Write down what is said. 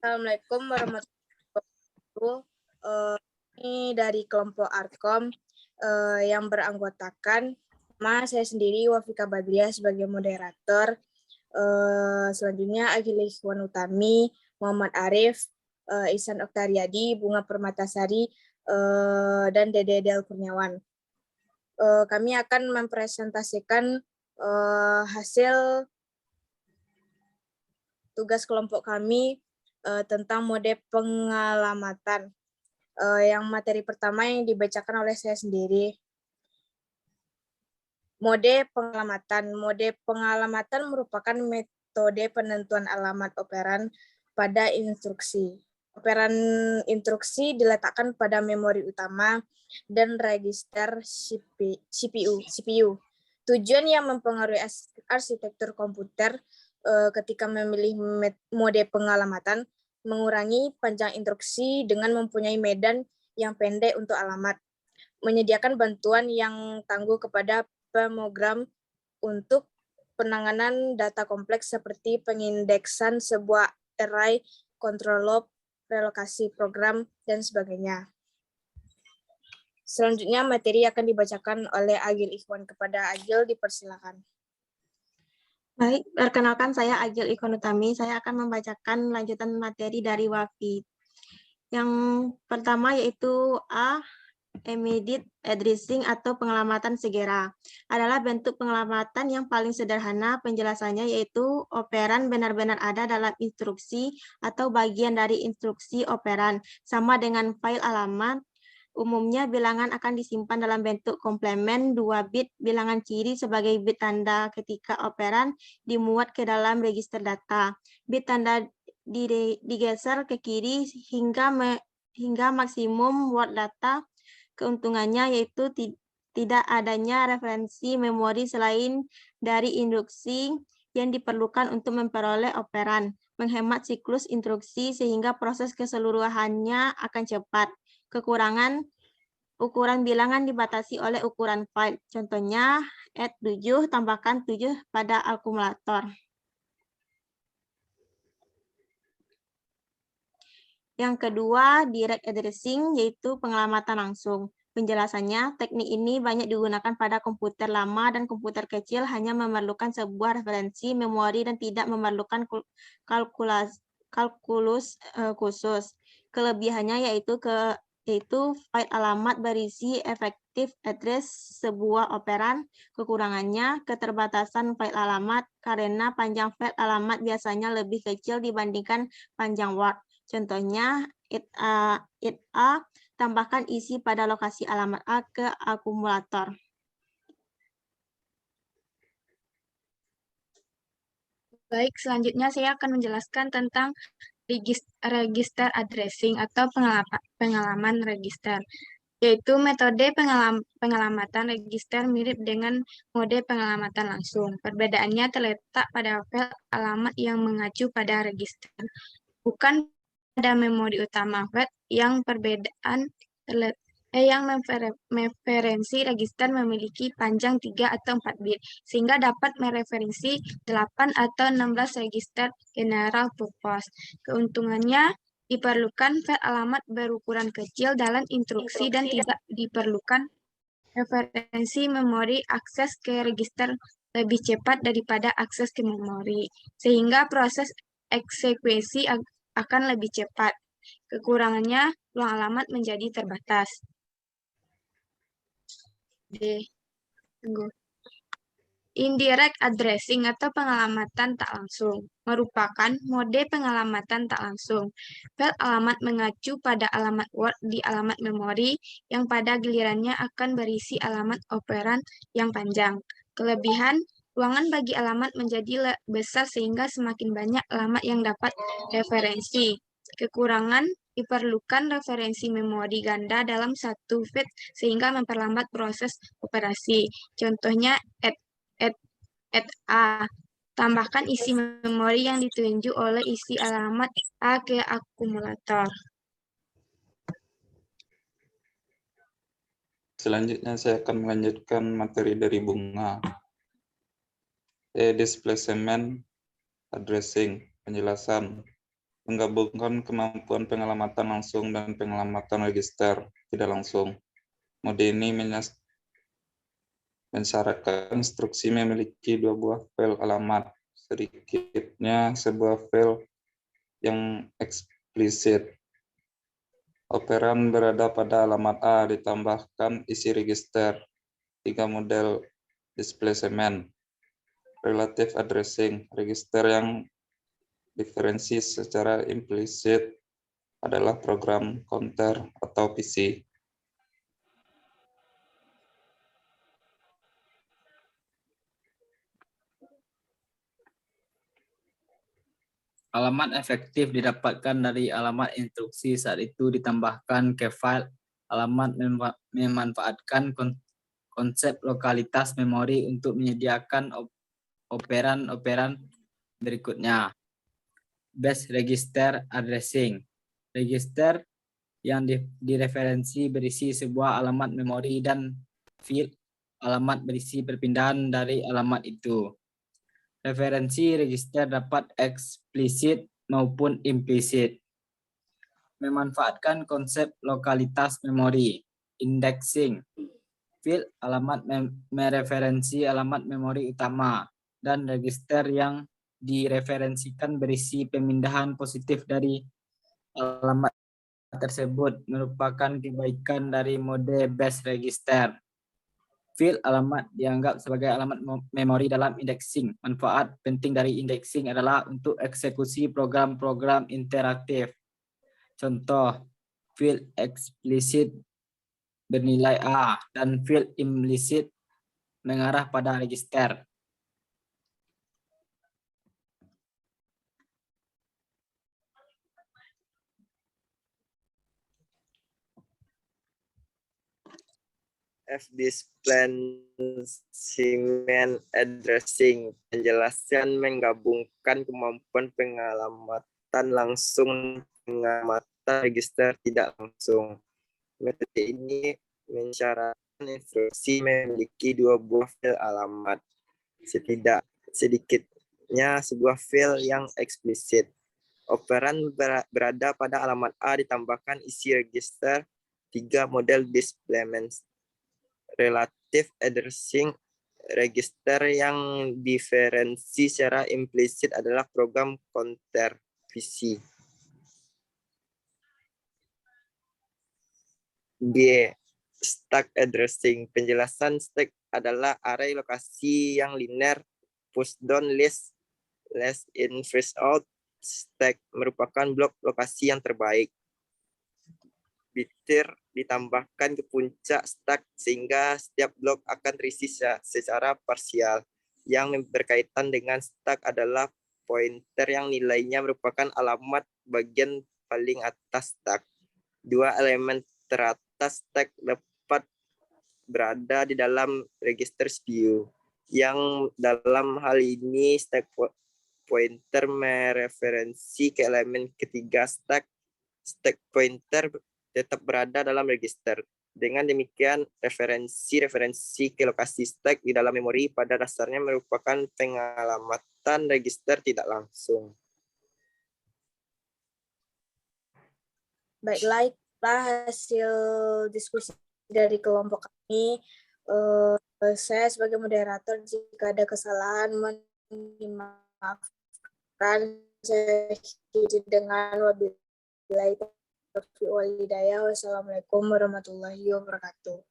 Assalamualaikum warahmatullahi wabarakatuh. Ini dari kelompok Arkom yang beranggotakan saya sendiri Wafika Badriah sebagai moderator. Selanjutnya Agil Ikhwan Utami, Muhammad Arif, Ihsan Oktariadi, Bunga Permatasari, dan Dede Del Kurniawan. Kami akan mempresentasikan hasil tugas kelompok kami tentang mode pengalamatan. Yang materi pertama yang dibacakan oleh saya sendiri. Mode pengalamatan. Mode pengalamatan merupakan metode penentuan alamat operan pada instruksi. Operan instruksi diletakkan pada memori utama dan register CPU. Tujuan yang mempengaruhi arsitektur komputer ketika memilih mode pengalamatan, mengurangi panjang instruksi dengan mempunyai medan yang pendek untuk alamat, menyediakan bantuan yang tangguh kepada pemrogram untuk penanganan data kompleks seperti pengindeksan sebuah array, control loop, relokasi program, dan sebagainya. Selanjutnya materi akan dibacakan oleh Agil Ikhwan. Kepada Agil, dipersilakan. Baik, perkenalkan saya Agil Ikhwan Utami. Saya akan membacakan lanjutan materi dari Wafi. Yang pertama yaitu A. Immediate addressing atau pengelamatan segera. Adalah bentuk pengelamatan yang paling sederhana. Penjelasannya yaitu operan benar-benar ada dalam instruksi atau bagian dari instruksi operan. Sama dengan file alamat. Umumnya bilangan akan disimpan dalam bentuk komplement 2 bit bilangan kiri sebagai bit tanda ketika operan dimuat ke dalam register data. Bit tanda digeser ke kiri hingga maksimum word data. Keuntungannya yaitu tidak adanya referensi memori selain dari instruksi yang diperlukan untuk memperoleh operan, menghemat siklus instruksi sehingga proses keseluruhannya akan cepat. Kekurangan, ukuran bilangan dibatasi oleh ukuran file. Contohnya, add 7, tambahkan 7 pada akumulator. Yang kedua, direct addressing, yaitu pengelamatan langsung. Penjelasannya, teknik ini banyak digunakan pada komputer lama dan komputer kecil hanya memerlukan sebuah referensi memori dan tidak memerlukan kalkulus khusus. Kelebihannya yaitu file alamat berisi effective address sebuah operan. Kekurangannya, keterbatasan file alamat karena panjang file alamat biasanya lebih kecil dibandingkan panjang word. Contohnya, it A, tambahkan isi pada lokasi alamat A ke akumulator. Baik, selanjutnya saya akan menjelaskan tentang register addressing atau pengalaman register, yaitu metode pengelamatan register mirip dengan mode pengelamatan langsung. Perbedaannya terletak pada file alamat yang mengacu pada register, bukan pada memori utama web. Yang mereferensi register memiliki panjang 3 atau 4 bit, sehingga dapat mereferensi 8 atau 16 register general purpose. Keuntungannya, diperlukan file alamat berukuran kecil dalam instruksi dan tidak diperlukan referensi memori. Akses ke register lebih cepat daripada akses ke memori, sehingga proses eksekusi akan lebih cepat. Kekurangannya, ruang alamat menjadi terbatas. Indirect addressing atau pengelamatan tak langsung merupakan mode pengelamatan tak langsung. File alamat mengacu pada alamat Word di alamat memori yang pada gilirannya akan berisi alamat operan yang panjang. Kelebihan, ruangan bagi alamat menjadi besar sehingga semakin banyak alamat yang dapat referensi. Kekurangan, diperlukan referensi memori ganda dalam satu bit sehingga memperlambat proses operasi. Contohnya, add A, tambahkan isi memori yang ditunjuk oleh isi alamat A ke akumulator. Selanjutnya saya akan melanjutkan materi dari Bunga. Displacement addressing, penjelasan menggabungkan kemampuan pengamatan langsung dan pengamatan register tidak langsung. Mode ini mensyaratkan instruksi memiliki 2 buah file alamat, sedikitnya sebuah file yang eksplisit. Operan berada pada alamat A ditambahkan isi register. 3 model displacement. Relative addressing, register yang diferensi secara implisit adalah program counter atau PC. Alamat efektif didapatkan dari alamat instruksi saat itu ditambahkan ke file. Alamat memanfaatkan konsep lokalitas memori untuk menyediakan operan-operan berikutnya. Base register addressing. Register yang direferensi berisi sebuah alamat memori dan field alamat berisi perpindahan dari alamat itu. Referensi register dapat eksplisit maupun implisit. Memanfaatkan konsep lokalitas memori. Indexing. Field alamat mereferensi alamat memori utama dan register yang direferensikan berisi pemindahan positif dari alamat tersebut merupakan kebaikan dari mode base register. Field alamat dianggap sebagai alamat memori dalam indexing. Manfaat penting dari indexing adalah untuk eksekusi program-program interaktif. Contoh, field eksplisit bernilai A dan field implisit mengarah pada register. Displacement addressing, penjelasan menggabungkan kemampuan pengamatan langsung pengamatan register tidak langsung. Metode ini mensyaratkan instruksi memiliki 2 buah file alamat, sedikitnya sebuah file yang eksplisit. Operan berada pada alamat A ditambahkan isi register. 3 model displacement. Relative addressing, register yang diferensi secara implisit adalah program counter PC. B. Stack addressing, penjelasan stack adalah array lokasi yang linear, push down list in first out. Stack merupakan blok lokasi yang terbaik. Bitir ditambahkan ke puncak stack sehingga setiap blok akan terisi secara parsial. Yang berkaitan dengan stack adalah pointer yang nilainya merupakan alamat bagian paling atas stack. 2 elemen teratas stack dapat berada di dalam register CPU. Yang dalam hal ini stack pointer mereferensi ke elemen ketiga stack. Stack pointer tetap berada dalam register. Dengan demikian, referensi ke lokasi stack di dalam memori pada dasarnya merupakan pengamatan register tidak langsung. Baiklah, hasil diskusi dari kelompok kami. Saya sebagai moderator jika ada kesalahan dimaafkan. Saya akhiri dengan wabillahi taufiq wal hidayah. Wassalamualaikum warahmatullahi wabarakatuh.